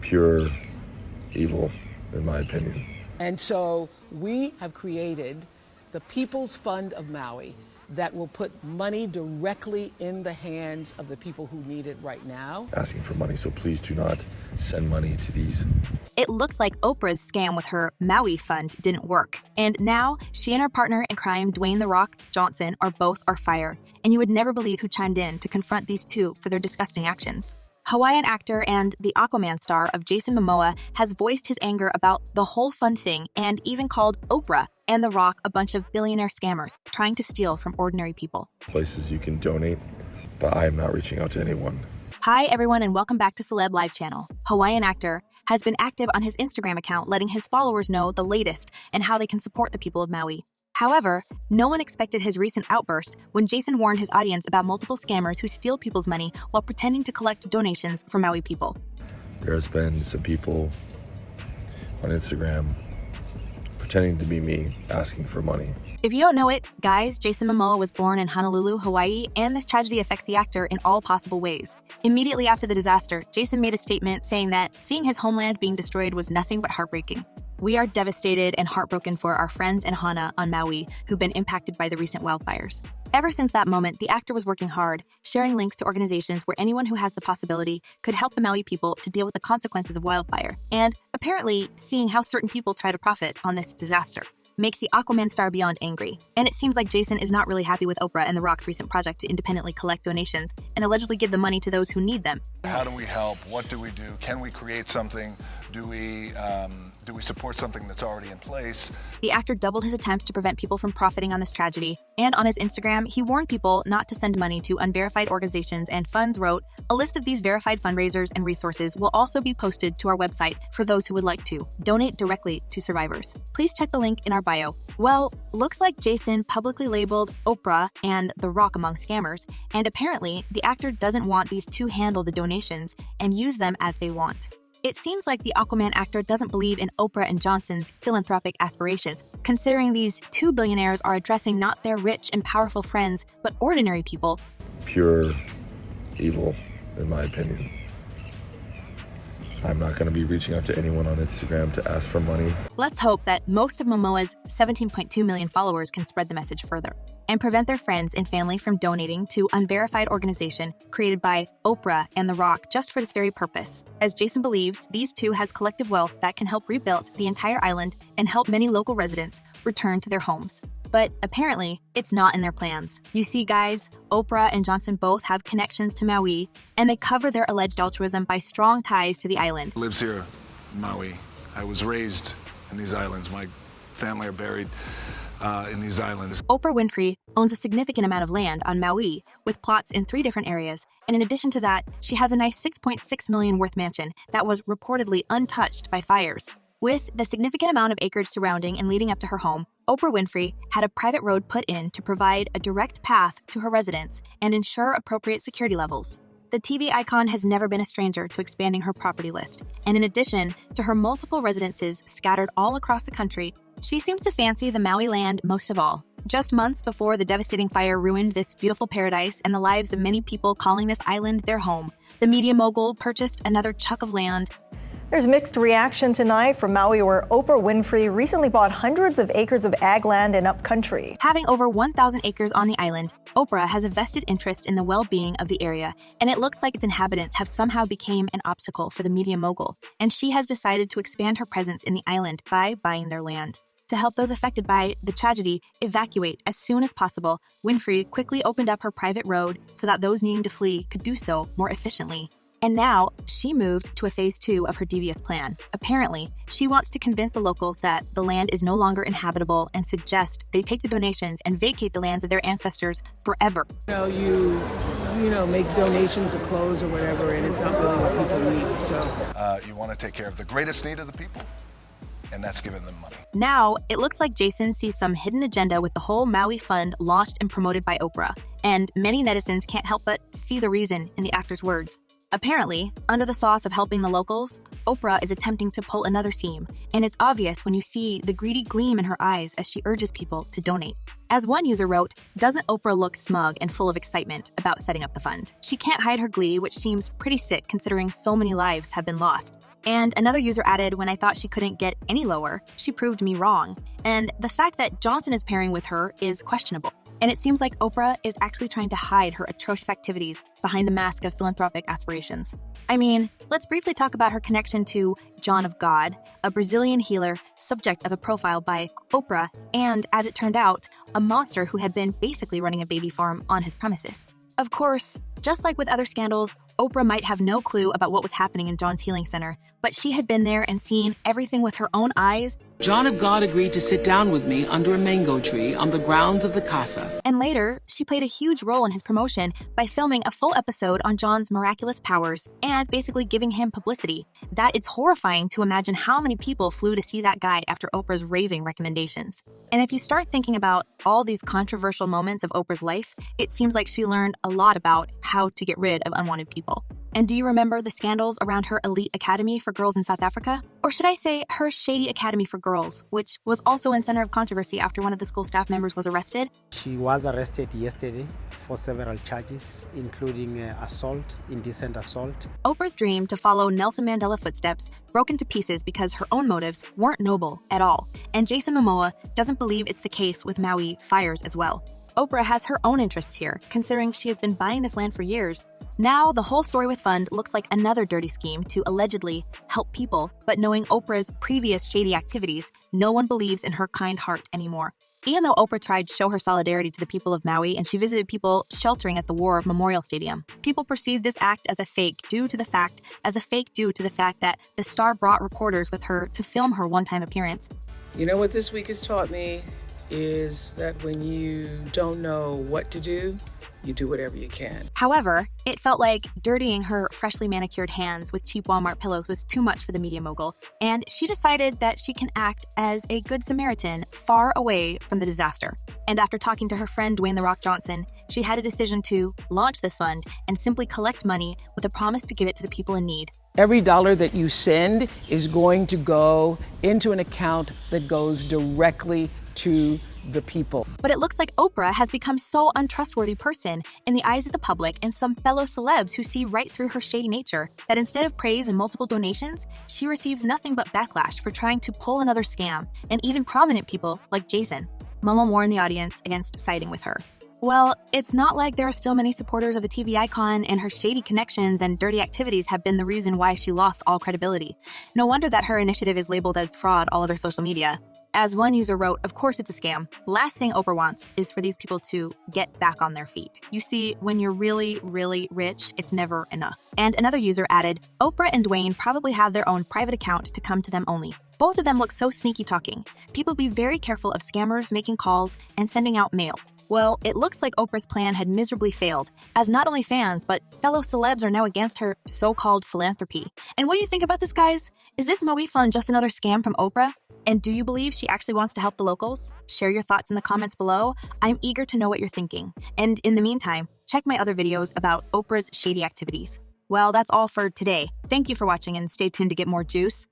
pure evil, in my opinion. And so we have created the People's Fund of Maui that will put money directly in the hands of the people who need it right now. Asking for money, so please do not send money to these. It looks like Oprah's scam with her Maui fund didn't work. And now she and her partner in crime, Dwayne The Rock Johnson, are both on fire. And you would never believe who chimed in to confront these two for their disgusting actions. Hawaiian actor and the Aquaman star of Jason Momoa has voiced his anger about the whole fun thing and even called Oprah and The Rock a bunch of billionaire scammers trying to steal from ordinary people. Places you can donate, but I am not reaching out to anyone. Hi, everyone, and welcome back to Celeb Live Channel. Hawaiian actor has been active on his Instagram account, letting his followers know the latest and how they can support the people of Maui. However, no one expected his recent outburst when Jason warned his audience about multiple scammers who steal people's money while pretending to collect donations for Maui people. There has been some people on Instagram pretending to be me, asking for money. If you don't know it, guys, Jason Momoa was born in Honolulu, Hawaii, and this tragedy affects the actor in all possible ways. Immediately after the disaster, Jason made a statement saying that seeing his homeland being destroyed was nothing but heartbreaking. We are devastated and heartbroken for our friends in Hana on Maui who've been impacted by the recent wildfires. Ever since that moment, the actor was working hard, sharing links to organizations where anyone who has the possibility could help the Maui people to deal with the consequences of wildfire, and apparently seeing how certain people try to profit on this disaster makes the Aquaman star beyond angry. And it seems like Jason is not really happy with Oprah and The Rock's recent project to independently collect donations and allegedly give the money to those who need them. How do we help? What do we do? Can we create something? Do we support something that's already in place? The actor doubled his attempts to prevent people from profiting on this tragedy, and on his Instagram, he warned people not to send money to unverified organizations and funds, wrote, "A list of these verified fundraisers and resources will also be posted to our website for those who would like to donate directly to survivors. Please check the link in our bio." Well, looks like Jason publicly labeled Oprah and The Rock among scammers, and apparently the actor doesn't want these two handle the donations and use them as they want. It seems like the Aquaman actor doesn't believe in Oprah and Johnson's philanthropic aspirations, considering these two billionaires are addressing not their rich and powerful friends, but ordinary people. Pure evil, in my opinion. I'm not going to be reaching out to anyone on Instagram to ask for money. Let's hope that most of Momoa's 17.2 million followers can spread the message further and prevent their friends and family from donating to unverified organization created by Oprah and The Rock just for this very purpose, as Jason believes these two has collective wealth that can help rebuild the entire island and help many local residents return to their homes. But apparently, it's not in their plans. You see, guys, Oprah and Johnson both have connections to Maui, and they cover their alleged altruism by strong ties to the island. Lives here in Maui. I was raised in these islands. My family are buried in these islands. Oprah Winfrey owns a significant amount of land on Maui, with plots in 3 different areas, and in addition to that, she has a nice $6.6 million worth mansion that was reportedly untouched by fires. With the significant amount of acreage surrounding and leading up to her home, Oprah Winfrey had a private road put in to provide a direct path to her residence and ensure appropriate security levels. The TV icon has never been a stranger to expanding her property list, and in addition to her multiple residences scattered all across the country, she seems to fancy the Maui land most of all. Just months before the devastating fire ruined this beautiful paradise and the lives of many people calling this island their home, the media mogul purchased another chunk of land. There's mixed reaction tonight from Maui, where Oprah Winfrey recently bought hundreds of acres of ag land and upcountry. Having over 1,000 acres on the island, Oprah has a vested interest in the well-being of the area, and it looks like its inhabitants have somehow become an obstacle for the media mogul, and she has decided to expand her presence in the island by buying their land. To help those affected by the tragedy evacuate as soon as possible, Winfrey quickly opened up her private road so that those needing to flee could do so more efficiently. And now, she moved to a phase 2 of her devious plan. Apparently, she wants to convince the locals that the land is no longer inhabitable and suggest they take the donations and vacate the lands of their ancestors forever. You know, make donations of clothes or whatever, and it's not really what people need, so. You want to take care of the greatest need of the people, and that's giving them money. Now, it looks like Jason sees some hidden agenda with the whole Maui Fund launched and promoted by Oprah, and many netizens can't help but see the reason in the actor's words. Apparently, under the sauce of helping the locals, Oprah is attempting to pull another seam, and it's obvious when you see the greedy gleam in her eyes as she urges people to donate. As one user wrote, "Doesn't Oprah look smug and full of excitement about setting up the fund? She can't hide her glee, which seems pretty sick considering so many lives have been lost." And another user added, when I thought she couldn't get any lower, she proved me wrong. And the fact that Johnson is pairing with her is questionable. And it seems like Oprah is actually trying to hide her atrocious activities behind the mask of philanthropic aspirations. I mean, let's briefly talk about her connection to John of God, a Brazilian healer, subject of a profile by Oprah, and, as it turned out, a monster who had been basically running a baby farm on his premises. Of course, just like with other scandals, Oprah might have no clue about what was happening in John's healing center, but she had been there and seen everything with her own eyes. John of God agreed to sit down with me under a mango tree on the grounds of the casa. And later, she played a huge role in his promotion by filming a full episode on John's miraculous powers and basically giving him publicity. That it's horrifying to imagine how many people flew to see that guy after Oprah's raving recommendations. And if you start thinking about all these controversial moments of Oprah's life, it seems like she learned a lot about how to get rid of unwanted people. And do you remember the scandals around her elite academy for girls in South Africa? Or should I say her shady academy for girls, which was also in center of controversy after one of the school staff members was arrested? She was arrested yesterday for several charges, including assault, indecent assault. Oprah's dream to follow Nelson Mandela footsteps broke into pieces because her own motives weren't noble at all. And Jason Momoa doesn't believe it's the case with Maui fires as well. Oprah has her own interests here, considering she has been buying this land for years. Now, the whole Story with Fund looks like another dirty scheme to allegedly help people, but knowing Oprah's previous shady activities, no one believes in her kind heart anymore. Even though Oprah tried to show her solidarity to the people of Maui and she visited people sheltering at the War Memorial Stadium, people perceived this act as a fake due to the fact that the star brought reporters with her to film her one-time appearance. You know what this week has taught me is that when you don't know what to do, you do whatever you can. However, it felt like dirtying her freshly manicured hands with cheap Walmart pillows was too much for the media mogul, and she decided that she can act as a good Samaritan far away from the disaster. And after talking to her friend Dwayne The Rock Johnson, she had a decision to launch this fund and simply collect money with a promise to give it to the people in need. Every dollar that you send is going to go into an account that goes directly to the people. But it looks like Oprah has become so untrustworthy person in the eyes of the public and some fellow celebs who see right through her shady nature that instead of praise and multiple donations, she receives nothing but backlash for trying to pull another scam, and even prominent people like Jason. Momo warned the audience against siding with her. Well, it's not like there are still many supporters of the TV icon, and her shady connections and dirty activities have been the reason why she lost all credibility. No wonder that her initiative is labeled as fraud all over social media. As one user wrote, of course it's a scam. Last thing Oprah wants is for these people to get back on their feet. You see, when you're really, really rich, it's never enough. And another user added, Oprah and Dwayne probably have their own private account to come to them only. Both of them look so sneaky talking. People be very careful of scammers making calls and sending out mail. Well, it looks like Oprah's plan had miserably failed, as not only fans, but fellow celebs are now against her so-called philanthropy. And what do you think about this, guys? Is this Maui Fund just another scam from Oprah? And do you believe she actually wants to help the locals? Share your thoughts in the comments below. I'm eager to know what you're thinking. And in the meantime, check my other videos about Oprah's shady activities. Well, that's all for today. Thank you for watching and stay tuned to get more juice.